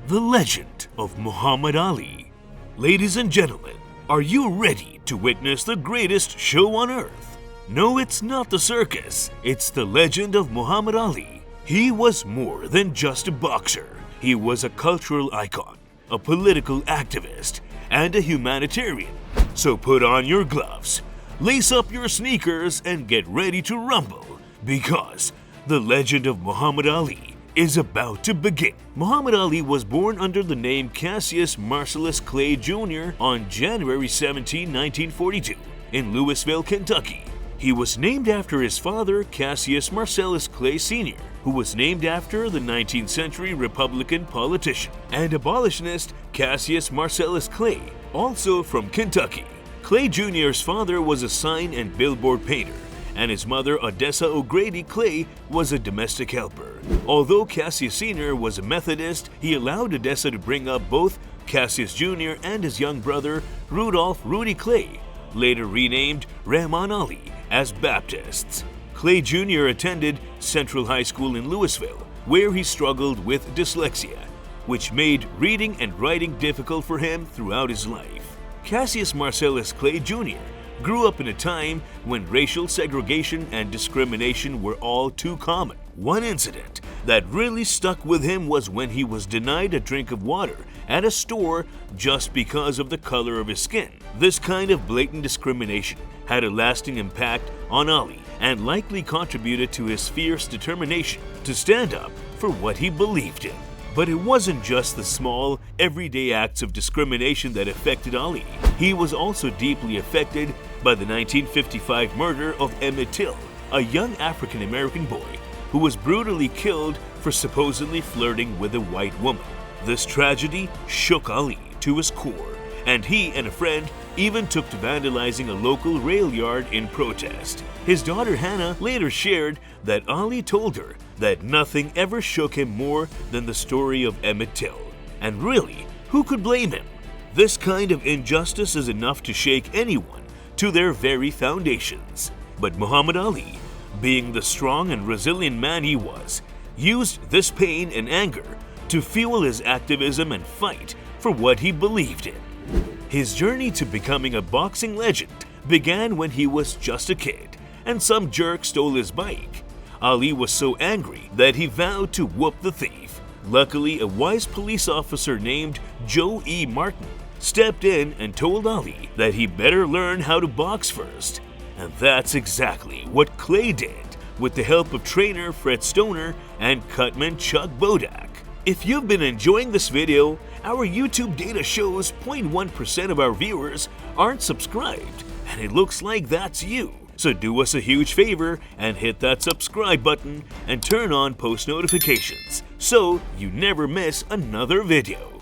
The legend of Muhammad Ali. Ladies and gentlemen, are you ready to witness the greatest show on earth? No, it's not the circus, it's the legend of Muhammad Ali. He was more than just a boxer. He was a cultural icon, a political activist, and a humanitarian. So put on your gloves, lace up your sneakers, and get ready to rumble, because the legend of Muhammad Ali is about to begin. Muhammad Ali was born under the name Cassius Marcellus Clay Jr. on January 17, 1942, in Louisville, Kentucky. He was named after his father, Cassius Marcellus Clay Sr., who was named after the 19th century Republican politician and abolitionist Cassius Marcellus Clay, also from Kentucky. Clay Jr.'s father was a sign and billboard painter, and his mother, Odessa O'Grady Clay, was a domestic helper. Although Cassius Sr. was a Methodist, he allowed Odessa to bring up both Cassius Jr. and his young brother, Rudolph Rudy Clay, later renamed Rahman Ali, as Baptists. Clay Jr. attended Central High School in Louisville, where he struggled with dyslexia, which made reading and writing difficult for him throughout his life. Cassius Marcellus Clay Jr. grew up in a time when racial segregation and discrimination were all too common. One incident that really stuck with him was when he was denied a drink of water at a store just because of the color of his skin. This kind of blatant discrimination had a lasting impact on Ali and likely contributed to his fierce determination to stand up for what he believed in. But it wasn't just the small, everyday acts of discrimination that affected Ali. He was also deeply affected by the 1955 murder of Emmett Till, a young African-American boy who was brutally killed for supposedly flirting with a white woman. This tragedy shook Ali to his core, and he and a friend even took to vandalizing a local rail yard in protest. His daughter Hannah later shared that Ali told her that nothing ever shook him more than the story of Emmett Till. And really, who could blame him? This kind of injustice is enough to shake anyone to their very foundations. But Muhammad Ali, being the strong and resilient man he was, used this pain and anger to fuel his activism and fight for what he believed in. His journey to becoming a boxing legend began when he was just a kid, and some jerk stole his bike. Ali was so angry that he vowed to whoop the thief. Luckily, a wise police officer named Joe E. Martin stepped in and told Ali that he better learn how to box first. And that's exactly what Clay did, with the help of trainer Fred Stoner and cutman Chuck Bodak. If you've been enjoying this video, our YouTube data shows 0.1% of our viewers aren't subscribed, and it looks like that's you. So do us a huge favor and hit that subscribe button and turn on post notifications so you never miss another video.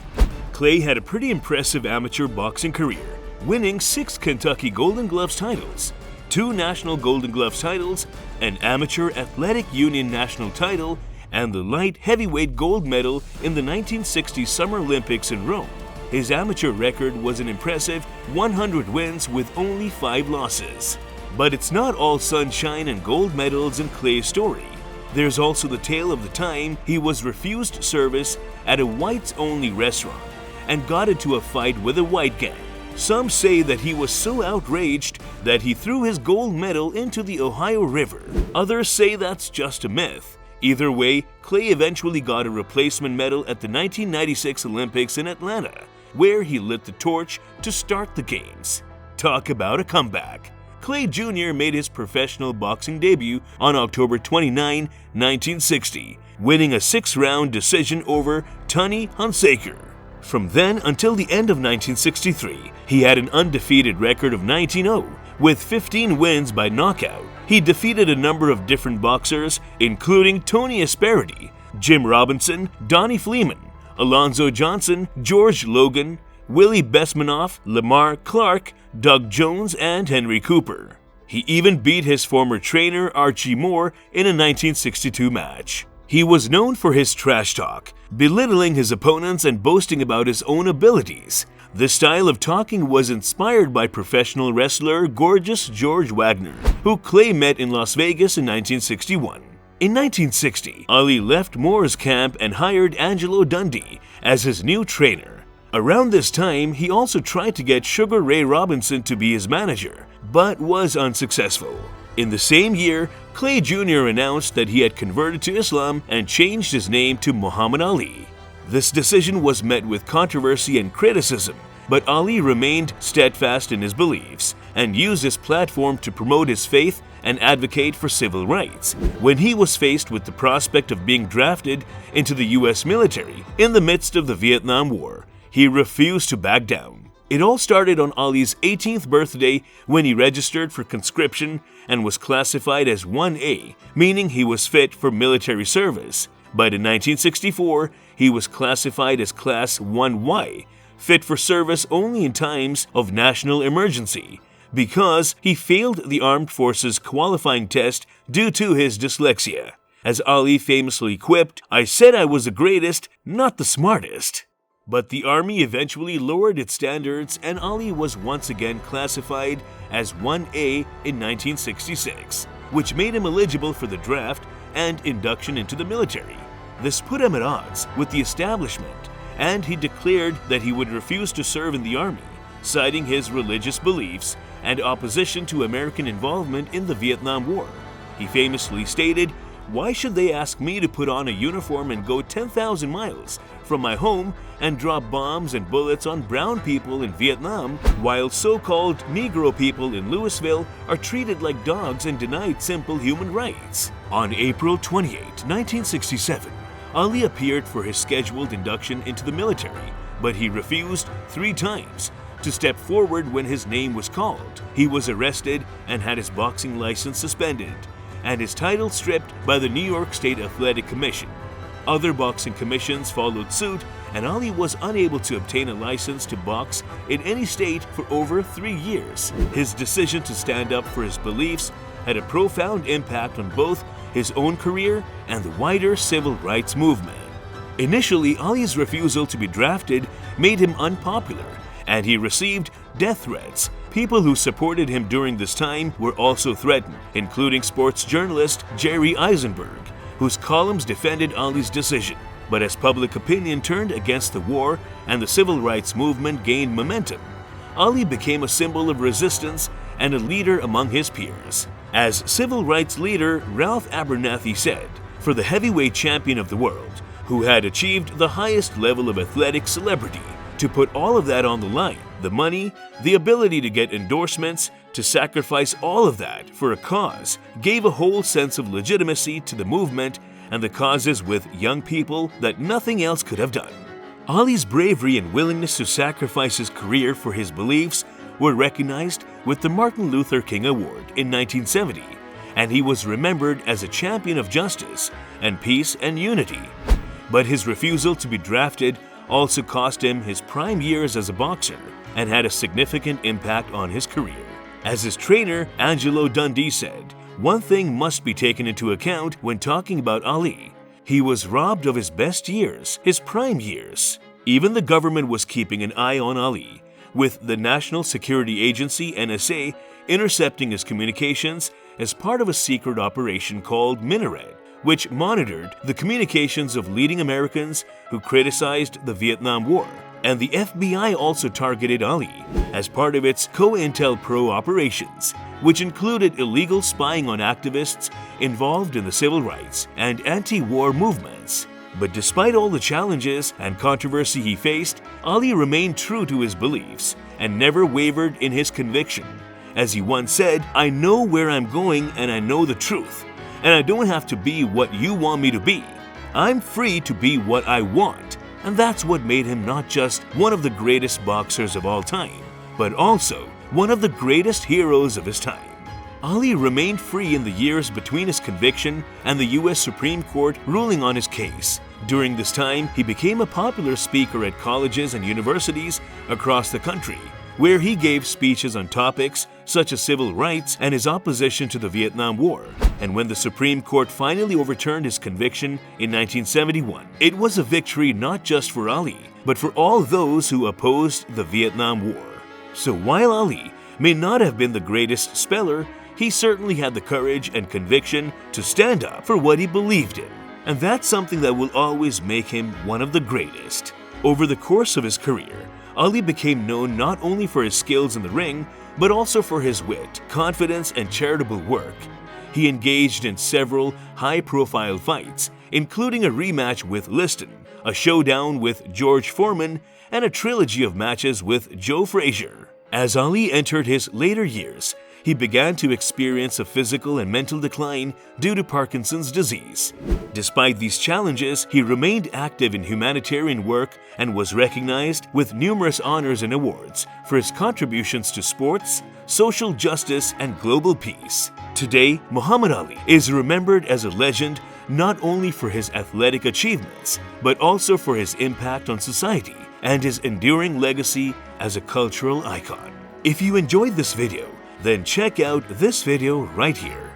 Clay had a pretty impressive amateur boxing career, winning 6 Kentucky Golden Gloves titles, 2 National Golden Gloves titles, an Amateur Athletic Union national title, and the light heavyweight gold medal in the 1960 Summer Olympics in Rome. His amateur record was an impressive 100 wins with only 5 losses. But it's not all sunshine and gold medals in Clay's story. There's also the tale of the time he was refused service at a whites-only restaurant and got into a fight with a white gang. Some say that he was so outraged that he threw his gold medal into the Ohio River. Others say that's just a myth. Either way, Clay eventually got a replacement medal at the 1996 Olympics in Atlanta, where he lit the torch to start the games. Talk about a comeback. Clay Jr. made his professional boxing debut on October 29, 1960, winning a 6-round decision over Tony Hunsaker. From then until the end of 1963, he had an undefeated record of 19-0, with 15 wins by knockout. He defeated a number of different boxers, including Tony Asparity, Jim Robinson, Donnie Fleeman, Alonzo Johnson, George Logan, Willie Besmanoff, Lamar Clark, Doug Jones, and Henry Cooper. He even beat his former trainer Archie Moore in a 1962 match. He was known for his trash talk, belittling his opponents and boasting about his own abilities. This style of talking was inspired by professional wrestler Gorgeous George Wagner, who Clay met in Las Vegas in 1961. In 1960, Ali left Moore's camp and hired Angelo Dundee as his new trainer. Around this time, he also tried to get Sugar Ray Robinson to be his manager, but was unsuccessful. In the same year, Clay Jr. announced that he had converted to Islam and changed his name to Muhammad Ali. This decision was met with controversy and criticism, but Ali remained steadfast in his beliefs and used his platform to promote his faith and advocate for civil rights. When he was faced with the prospect of being drafted into the US military in the midst of the Vietnam War, he refused to back down. It all started on Ali's 18th birthday when he registered for conscription and was classified as 1A, meaning he was fit for military service. But in 1964, he was classified as Class 1Y, fit for service only in times of national emergency, because he failed the Armed Forces qualifying test due to his dyslexia. As Ali famously quipped, "I said I was the greatest, not the smartest." But the Army eventually lowered its standards and Ali was once again classified as 1A in 1966, which made him eligible for the draft and induction into the military. This put him at odds with the establishment, and he declared that he would refuse to serve in the Army, citing his religious beliefs and opposition to American involvement in the Vietnam War. He famously stated, "Why should they ask me to put on a uniform and go 10,000 miles from my home and drop bombs and bullets on brown people in Vietnam, while so-called Negro people in Louisville are treated like dogs and denied simple human rights?" On April 28, 1967, Ali appeared for his scheduled induction into the military, but he refused 3 times to step forward when his name was called. He was arrested and had his boxing license suspended, and his title stripped by the New York State Athletic Commission. Other boxing commissions followed suit, and Ali was unable to obtain a license to box in any state for over 3 years. His decision to stand up for his beliefs had a profound impact on both his own career and the wider civil rights movement. Initially, Ali's refusal to be drafted made him unpopular, and he received death threats. People who supported him during this time were also threatened, including sports journalist Jerry Eisenberg, whose columns defended Ali's decision. But as public opinion turned against the war and the civil rights movement gained momentum, Ali became a symbol of resistance and a leader among his peers. As civil rights leader Ralph Abernathy said, "For the heavyweight champion of the world, who had achieved the highest level of athletic celebrity, to put all of that on the line, the money, the ability to get endorsements, to sacrifice all of that for a cause, gave a whole sense of legitimacy to the movement and the causes with young people that nothing else could have done." Ali's bravery and willingness to sacrifice his career for his beliefs were recognized with the Martin Luther King Award in 1970, and he was remembered as a champion of justice and peace and unity. But his refusal to be drafted also cost him his prime years as a boxer and had a significant impact on his career. As his trainer, Angelo Dundee said, "One thing must be taken into account when talking about Ali. He was robbed of his best years, his prime years." Even the government was keeping an eye on Ali, with the National Security Agency (NSA) intercepting his communications as part of a secret operation called Minaret, which monitored the communications of leading Americans who criticized the Vietnam War. And the FBI also targeted Ali as part of its COINTELPRO operations, which included illegal spying on activists involved in the civil rights and anti-war movements. But despite all the challenges and controversy he faced, Ali remained true to his beliefs and never wavered in his conviction. As he once said, "I know where I'm going and I know the truth, and I don't have to be what you want me to be. I'm free to be what I want." And that's what made him not just one of the greatest boxers of all time, but also one of the greatest heroes of his time. Ali remained free in the years between his conviction and the US Supreme Court ruling on his case. During this time, he became a popular speaker at colleges and universities across the country, where he gave speeches on topics such as civil rights and his opposition to the Vietnam War. And when the Supreme Court finally overturned his conviction in 1971, it was a victory not just for Ali, but for all those who opposed the Vietnam War. So while Ali may not have been the greatest speller, he certainly had the courage and conviction to stand up for what he believed in. And that's something that will always make him one of the greatest. Over the course of his career, Ali became known not only for his skills in the ring, but also for his wit, confidence, and charitable work. He engaged in several high-profile fights, including a rematch with Liston, a showdown with George Foreman, and a trilogy of matches with Joe Frazier. As Ali entered his later years, he began to experience a physical and mental decline due to Parkinson's disease. Despite these challenges, he remained active in humanitarian work and was recognized with numerous honors and awards for his contributions to sports, social justice, and global peace. Today, Muhammad Ali is remembered as a legend not only for his athletic achievements, but also for his impact on society and his enduring legacy as a cultural icon. If you enjoyed this video, then check out this video right here.